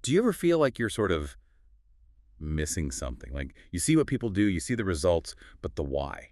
Do you ever feel like you're sort of missing something? Like you see what people do, you see the results, but the why,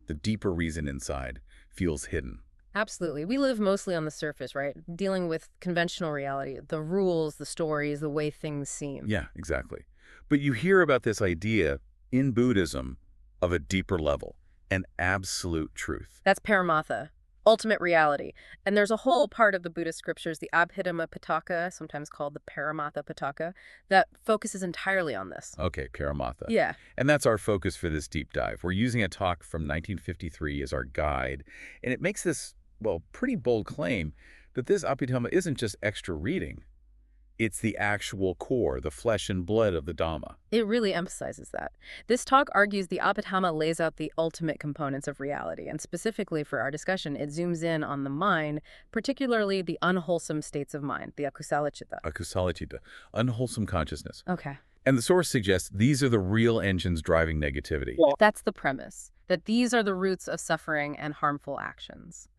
the deeper reason inside feels hidden. Absolutely. We live mostly on the surface, right? Dealing with conventional reality, the rules, the stories, the way things seem. Yeah, exactly. But you hear about this idea in Buddhism of a deeper level, an absolute truth. That's Paramattha, ultimate reality. And there's a whole part of the Buddhist scriptures, the Abhidhamma Pitaka, sometimes called the Paramattha Pitaka, that focuses entirely on this. Okay, Paramattha. Yeah. And that's our focus for this deep dive. We're using a talk from 1953 as our guide, and it makes this, well, pretty bold claim that this Abhidhamma isn't just extra reading. It's the actual core, the flesh and blood of the Dhamma. It really emphasizes that. This talk argues the Abhidhamma lays out the ultimate components of reality, and specifically for our discussion, it zooms in on the mind, particularly the unwholesome states of mind, the Akusalacitta. Akusalacitta, unwholesome consciousness. Okay. And the source suggests these are the real engines driving negativity. That's the premise, that these are the roots of suffering and harmful actions.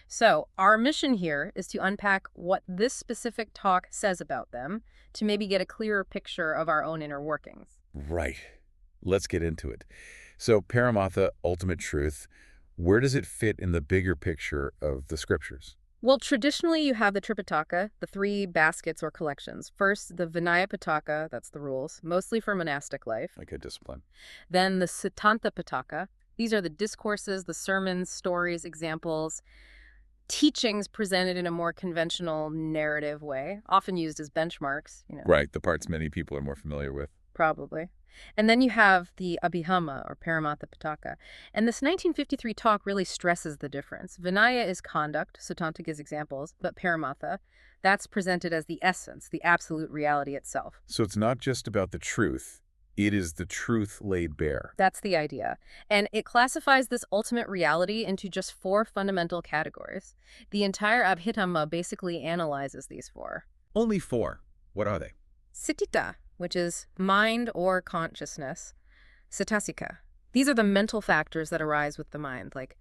So our mission here is to unpack what this specific talk says about them to maybe get a clearer picture of our own inner workings. Right. Let's get into it. So Paramattha, ultimate truth, where does it fit in the bigger picture of the scriptures? Well, traditionally you have the Tripitaka, the three baskets or collections. First, the Vinaya Pitaka, that's the rules, mostly for monastic life. Like a discipline. Then the Siddhanta Pitaka. These are the discourses, the sermons, stories, examples, teachings presented in a more conventional narrative way, often used as benchmarks, Right, the parts many people are more familiar with. Probably. And then you have the Abhidhamma or Paramattha Pitaka. And this 1953 talk really stresses the difference. Vinaya is conduct, Siddhanta gives examples, but Paramattha, that's presented as the essence, the absolute reality itself. So it's not just about the truth. It is the truth laid bare. That's the idea. And it classifies this ultimate reality into just 4 fundamental categories. The entire Abhidhamma basically analyzes these 4. Only 4. What are they? Citta, which is mind or consciousness. Cetasika. These are the mental factors that arise with the mind, like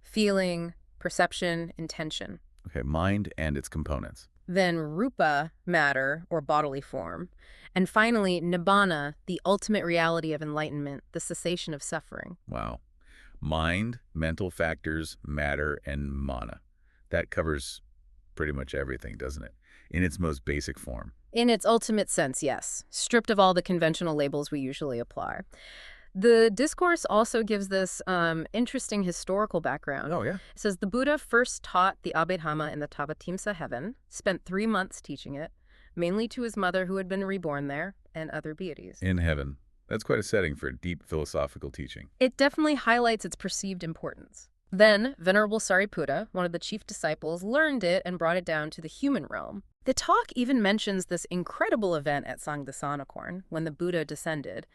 feeling, perception, intention. Okay, mind and its components. Then rupa, matter, or bodily form. And finally, Nibbana, the ultimate reality of enlightenment, the cessation of suffering. Wow. Mind, mental factors, matter, and mana. That covers pretty much everything, doesn't it? In its most basic form. In its ultimate sense, yes. Stripped of all the conventional labels we usually apply. The discourse also gives this interesting historical background. Oh, yeah? It says the Buddha first taught the Abhidhamma in the Tavatimsa heaven, spent 3 months teaching it, mainly to his mother who had been reborn there, and other deities. In heaven. That's quite a setting for deep philosophical teaching. It definitely highlights its perceived importance. Then, Venerable Sariputta, one of the chief disciples, learned it and brought it down to the human realm. The talk even mentions this incredible event at Sangdasanakorn, when the Buddha descended.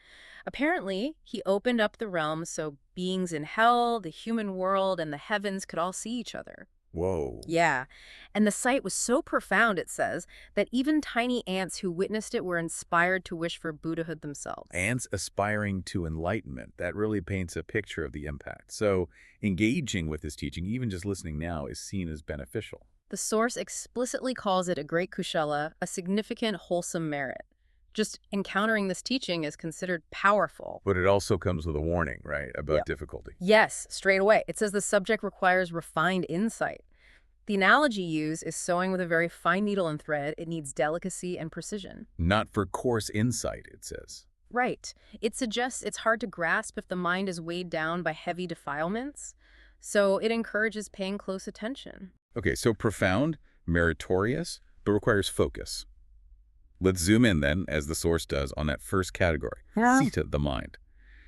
Apparently, he opened up the realm so beings in hell, the human world, and the heavens could all see each other. Whoa. Yeah, and the sight was so profound, it says, that even tiny ants who witnessed it were inspired to wish for Buddhahood themselves. Ants aspiring to enlightenment. That really paints a picture of the impact. So engaging with this teaching, even just listening now, is seen as beneficial. The source explicitly calls it a great kushala, a significant wholesome merit. Just encountering this teaching is considered powerful. But it also comes with a warning, right, about difficulty. Yes, straight away. It says the subject requires refined insight. The analogy used is sewing with a very fine needle and thread. It needs delicacy and precision. Not for coarse insight, it says. Right. It suggests it's hard to grasp if the mind is weighed down by heavy defilements. So it encourages paying close attention. Okay, so profound, meritorious, but requires focus. Let's zoom in then, as the source does, on that first category, citta, the mind.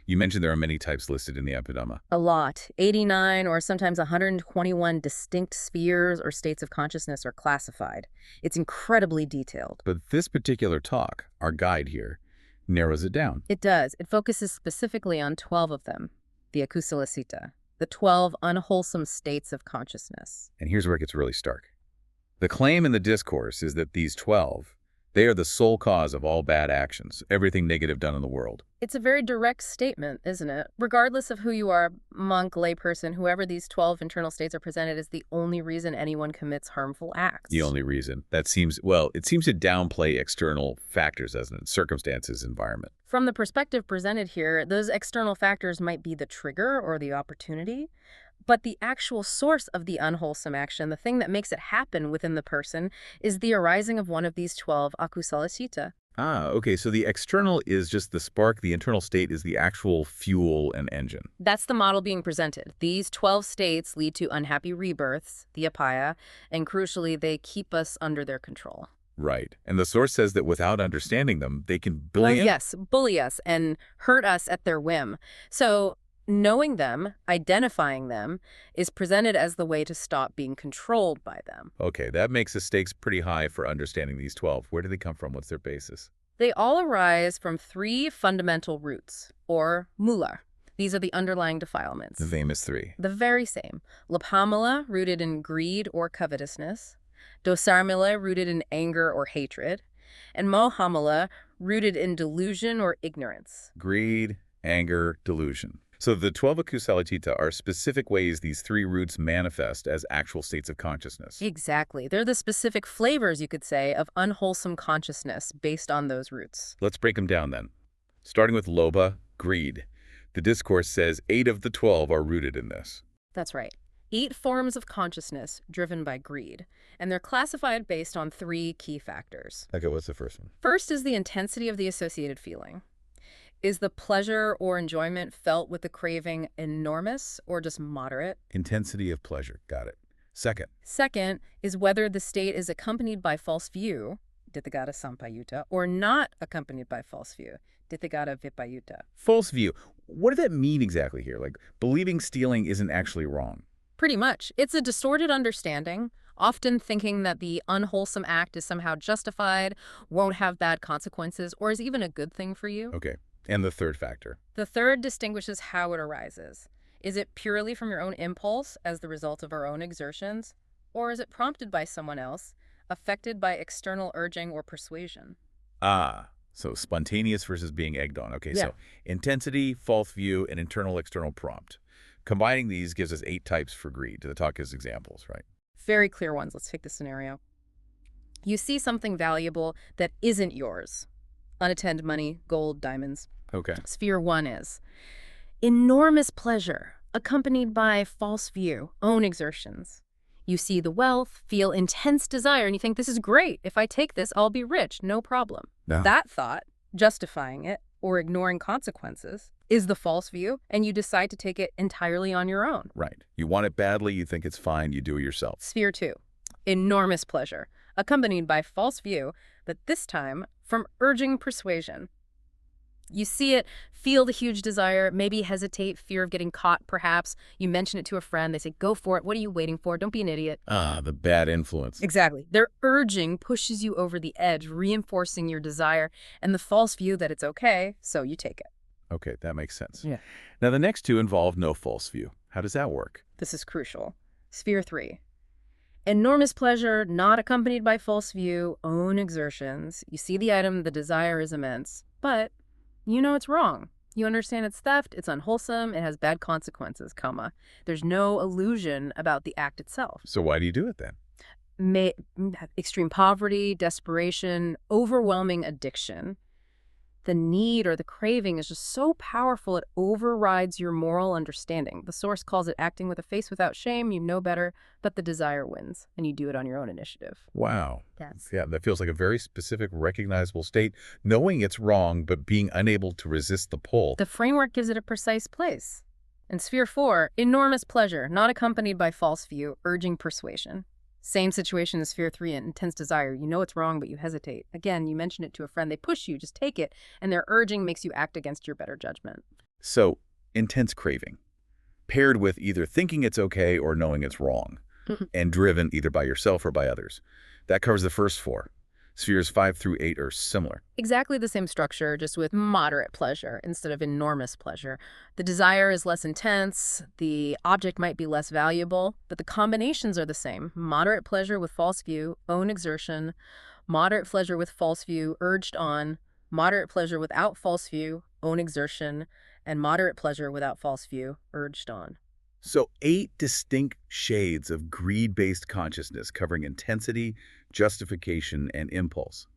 You mentioned there are many types listed in the Abhidhamma. A lot. 89 or sometimes 121 distinct spheres or states of consciousness are classified. It's incredibly detailed. But this particular talk, our guide here, narrows it down. It does. It focuses specifically on 12 of them, the Akusalacitta, the 12 unwholesome states of consciousness. And here's where it gets really stark. The claim in the discourse is that these 12, They are the sole cause of all bad actions, everything negative done in the world. It's a very direct statement, isn't it? Regardless of who you are, monk, layperson, whoever these 12 internal states are presented is the only reason anyone commits harmful acts. The only reason. That seems, well, it seems to downplay external factors, doesn't it? Circumstances, environment. From the perspective presented here, those external factors might be the trigger or the opportunity, but the actual source of the unwholesome action, the thing that makes it happen within the person, is the arising of one of these 12 Akusalacitta. Ah, okay, so the external is just the spark, the internal state is the actual fuel and engine. That's the model being presented. These 12 states lead to unhappy rebirths, the apaya, and crucially, they keep us under their control. Right. And the source says that without understanding them, they can bully us and hurt us at their whim. So knowing them, identifying them, is presented as the way to stop being controlled by them. Okay, that makes the stakes pretty high for understanding these 12. Where do they come from? What's their basis? They all arise from 3 fundamental roots, or mula. These are the underlying defilements. The famous 3. The very same. Lobhamula, rooted in greed or covetousness. Dosamula, rooted in anger or hatred. And Mohamula, rooted in delusion or ignorance. Greed, anger, delusion. So the 12 Akusalacitta are specific ways these 3 roots manifest as actual states of consciousness. Exactly. They're the specific flavors, you could say, of unwholesome consciousness based on those roots. Let's break them down then. Starting with lobha, greed. The discourse says 8 of the 12 are rooted in this. That's right. 8 forms of consciousness driven by greed, and they're classified based on 3 key factors. Okay, what's the first one? First is the intensity of the associated feeling. Is the pleasure or enjoyment felt with the craving enormous or just moderate? Intensity of pleasure. Got it. Second is whether the state is accompanied by false view, Dithigata sampayutta, or not accompanied by false view, Dithigata vipayutta. False view. What does that mean exactly here? Like, believing stealing isn't actually wrong. Pretty much. It's a distorted understanding, often thinking that the unwholesome act is somehow justified, won't have bad consequences, or is even a good thing for you. Okay. And the third factor? The third distinguishes how it arises. Is it purely from your own impulse as the result of our own exertions? Or is it prompted by someone else, affected by external urging or persuasion? Ah, so spontaneous versus being egged on. Okay, Yeah. So intensity, false view, and internal-external prompt. Combining these gives us 8 types for greed. To talk as examples, right? Very clear ones. Let's take the scenario. You see something valuable that isn't yours. Unattended money, gold, diamonds. Okay. Sphere 1 is enormous pleasure, accompanied by false view, own exertions. You see the wealth, feel intense desire, and you think, this is great. If I take this, I'll be rich, no problem. No. That thought, justifying it or ignoring consequences, is the false view, and you decide to take it entirely on your own. Right. You want it badly, you think it's fine, you do it yourself. Sphere 2, enormous pleasure, accompanied by false view, but this time from urging persuasion. You see it, feel the huge desire, maybe hesitate, fear of getting caught, perhaps. You mention it to a friend. They say, go for it. What are you waiting for? Don't be an idiot. Ah, the bad influence. Exactly. Their urging pushes you over the edge, reinforcing your desire and the false view that it's okay, so you take it. Okay, that makes sense. Yeah. Now, the next 2 involve no false view. How does that work? This is crucial. Sphere 3. Enormous pleasure, not accompanied by false view, own exertions. You see the item, the desire is immense, but you know it's wrong. You understand it's theft, it's unwholesome, it has bad consequences, There's no illusion about the act itself. So why do you do it then? Extreme poverty, desperation, overwhelming addiction. The need or the craving is just so powerful it overrides your moral understanding. The source calls it acting with a face without shame. You know better, but the desire wins, and you do it on your own initiative. Wow. Yes. Yeah, that feels like a very specific, recognizable state, knowing it's wrong, but being unable to resist the pull. The framework gives it a precise place. In Sphere 4, enormous pleasure, not accompanied by false view, urging persuasion. Same situation as Sphere 3, intense desire. You know it's wrong, but you hesitate. Again, you mention it to a friend. They push you, just take it, and their urging makes you act against your better judgment. So, intense craving, paired with either thinking it's okay or knowing it's wrong, and driven either by yourself or by others. That covers the first 4. Spheres 5 through 8 are similar. Exactly the same structure, just with moderate pleasure instead of enormous pleasure. The desire is less intense, the object might be less valuable, but the combinations are the same. Moderate pleasure with false view, own exertion, Moderate pleasure with false view, urged on. Moderate pleasure without false view, own exertion. And moderate pleasure without false view, urged on. So 8 distinct shades of greed-based consciousness covering intensity, justification, and impulse.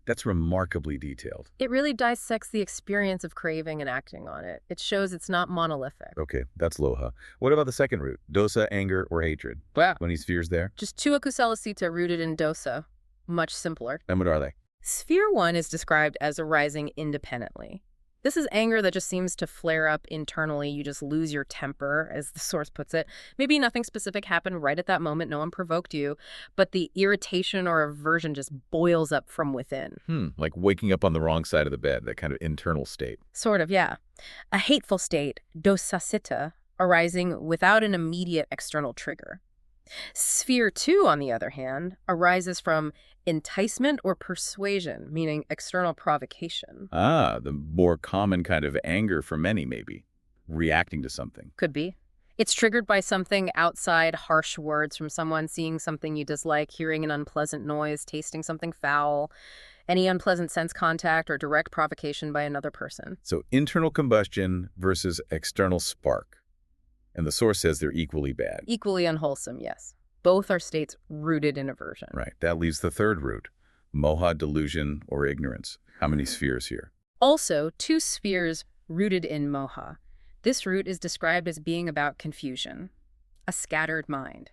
That's remarkably detailed. It really dissects the experience of craving and acting on it. It shows it's not monolithic. Okay, that's Loha. What about the second root? Dosa, anger, or hatred? Wow. Any spheres there? Just 2 Akusalacitta rooted in dosa. Much simpler. And what are they? Sphere 1 is described as arising independently. This is anger that just seems to flare up internally. You just lose your temper, as the source puts it. Maybe nothing specific happened right at that moment. No one provoked you. But the irritation or aversion just boils up from within. Like waking up on the wrong side of the bed, that kind of internal state. Sort of, yeah. A hateful state, Dosamula, arising without an immediate external trigger. Sphere 2, on the other hand, arises from enticement or persuasion, meaning external provocation. The more common kind of anger for many, maybe. Reacting to something. Could be. It's triggered by something outside, harsh words from someone, seeing something you dislike, hearing an unpleasant noise, tasting something foul, any unpleasant sense contact or direct provocation by another person. So internal combustion versus external spark. And the source says they're equally bad. Equally unwholesome, yes. Both are states rooted in aversion. Right. That leaves the third root, moha, delusion, or ignorance. How many spheres here? Also, 2 spheres rooted in moha. This root is described as being about confusion, a scattered mind.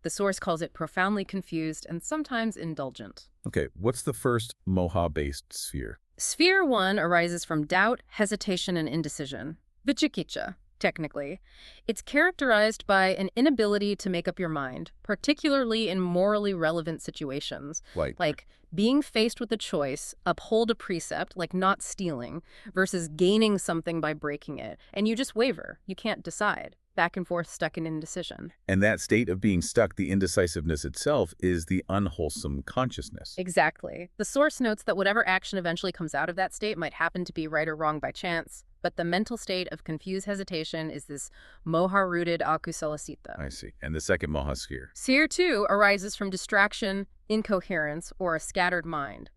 The source calls it profoundly confused and sometimes indulgent. Okay, what's the first moha-based sphere? Sphere 1 arises from doubt, hesitation, and indecision. Vicikicca. Technically. It's characterized by an inability to make up your mind, particularly in morally relevant situations. Like being faced with a choice, uphold a precept, like not stealing, versus gaining something by breaking it. And you just waver. You can't decide. Back and forth, stuck in indecision. And that state of being stuck, the indecisiveness itself, is the unwholesome consciousness. Exactly. The source notes that whatever action eventually comes out of that state might happen to be right or wrong by chance, but the mental state of confused hesitation is this moha-rooted Akusalacitta. I see. And the second moha sphere? Sphere 2 arises from distraction, incoherence, or a scattered mind.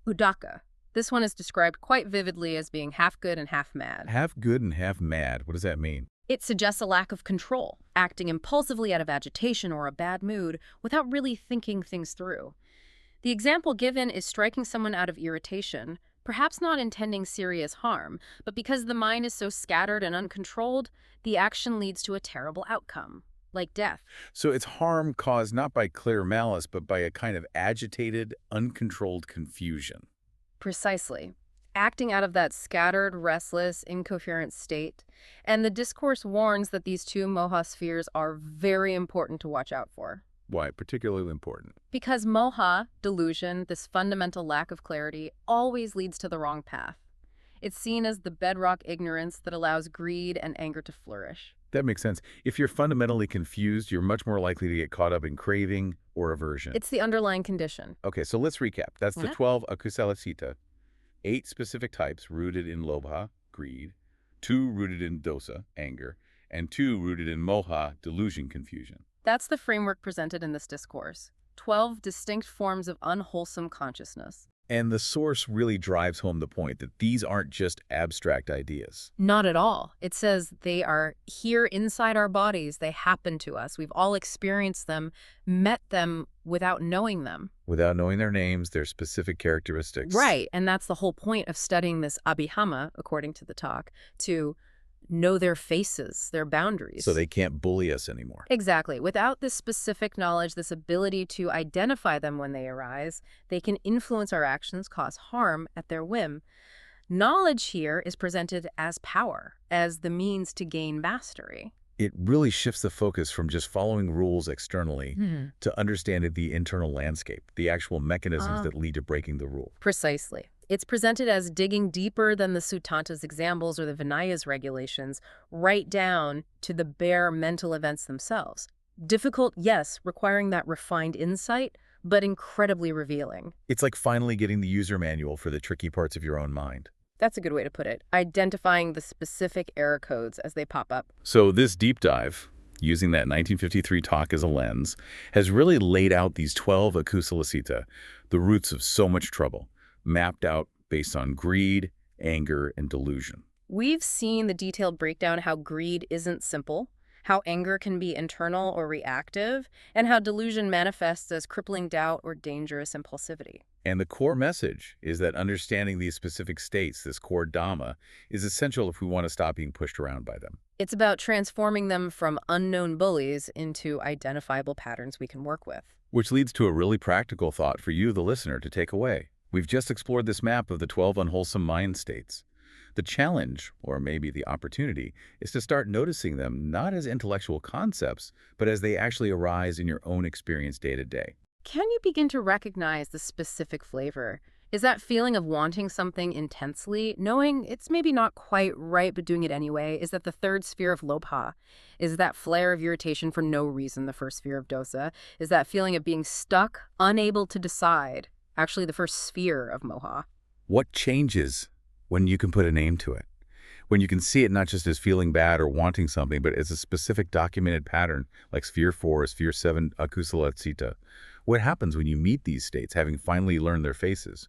Uddaka. This one is described quite vividly as being half good and half mad. Half good and half mad. What does that mean? It suggests a lack of control, acting impulsively out of agitation or a bad mood without really thinking things through. The example given is striking someone out of irritation, perhaps not intending serious harm, but because the mind is so scattered and uncontrolled, the action leads to a terrible outcome, like death. So it's harm caused not by clear malice, but by a kind of agitated, uncontrolled confusion. Precisely. Acting out of that scattered, restless, incoherent state. And the discourse warns that these 2 moha spheres are very important to watch out for. Why particularly important? Because moha, delusion, this fundamental lack of clarity, always leads to the wrong path. It's seen as the bedrock ignorance that allows greed and anger to flourish. That makes sense. If you're fundamentally confused, you're much more likely to get caught up in craving or aversion. It's the underlying condition. Okay, so let's recap. That's the 12 Akusalacitta. 8 specific types rooted in lobha, greed, 2 rooted in dosa, anger, and 2 rooted in moha, delusion, confusion. That's the framework presented in this discourse. 12 distinct forms of unwholesome consciousness. And the source really drives home the point that these aren't just abstract ideas. Not at all. It says they are here inside our bodies. They happen to us. We've all experienced them, met them without knowing them. Without knowing their names, their specific characteristics. Right, and that's the whole point of studying this Abhidhamma, according to the talk, to know their faces, their boundaries. So they can't bully us anymore. Exactly. Without this specific knowledge, this ability to identify them when they arise, they can influence our actions, cause harm at their whim. Knowledge here is presented as power, as the means to gain mastery. It really shifts the focus from just following rules externally to understanding the internal landscape, the actual mechanisms that lead to breaking the rule. Precisely. It's presented as digging deeper than the Suttanta's examples or the Vinaya's regulations, right down to the bare mental events themselves. Difficult, yes, requiring that refined insight, but incredibly revealing. It's like finally getting the user manual for the tricky parts of your own mind. That's a good way to put it. Identifying the specific error codes as they pop up. So this deep dive, using that 1953 talk as a lens, has really laid out these 12 Akusalacitta, the roots of so much trouble, mapped out based on greed, anger, and delusion. We've seen the detailed breakdown how greed isn't simple, how anger can be internal or reactive, and how delusion manifests as crippling doubt or dangerous impulsivity. And the core message is that understanding these specific states, this core Dhamma, is essential if we want to stop being pushed around by them. It's about transforming them from unknown bullies into identifiable patterns we can work with. Which leads to a really practical thought for you, the listener, to take away. We've just explored this map of the 12 unwholesome mind states. The challenge, or maybe the opportunity, is to start noticing them not as intellectual concepts, but as they actually arise in your own experience day to day. Can you begin to recognize the specific flavor? Is that feeling of wanting something intensely, knowing it's maybe not quite right but doing it anyway? Is that the third sphere of Lobha? Is that flare of irritation for no reason the first sphere of Dosa? Is that feeling of being stuck, unable to decide, actually the first sphere of Moha? What changes when you can put a name to it? When you can see it not just as feeling bad or wanting something, but as a specific documented pattern, like Sphere 4 or Sphere 7 Akusalacitta. What happens when you meet these states, having finally learned their faces?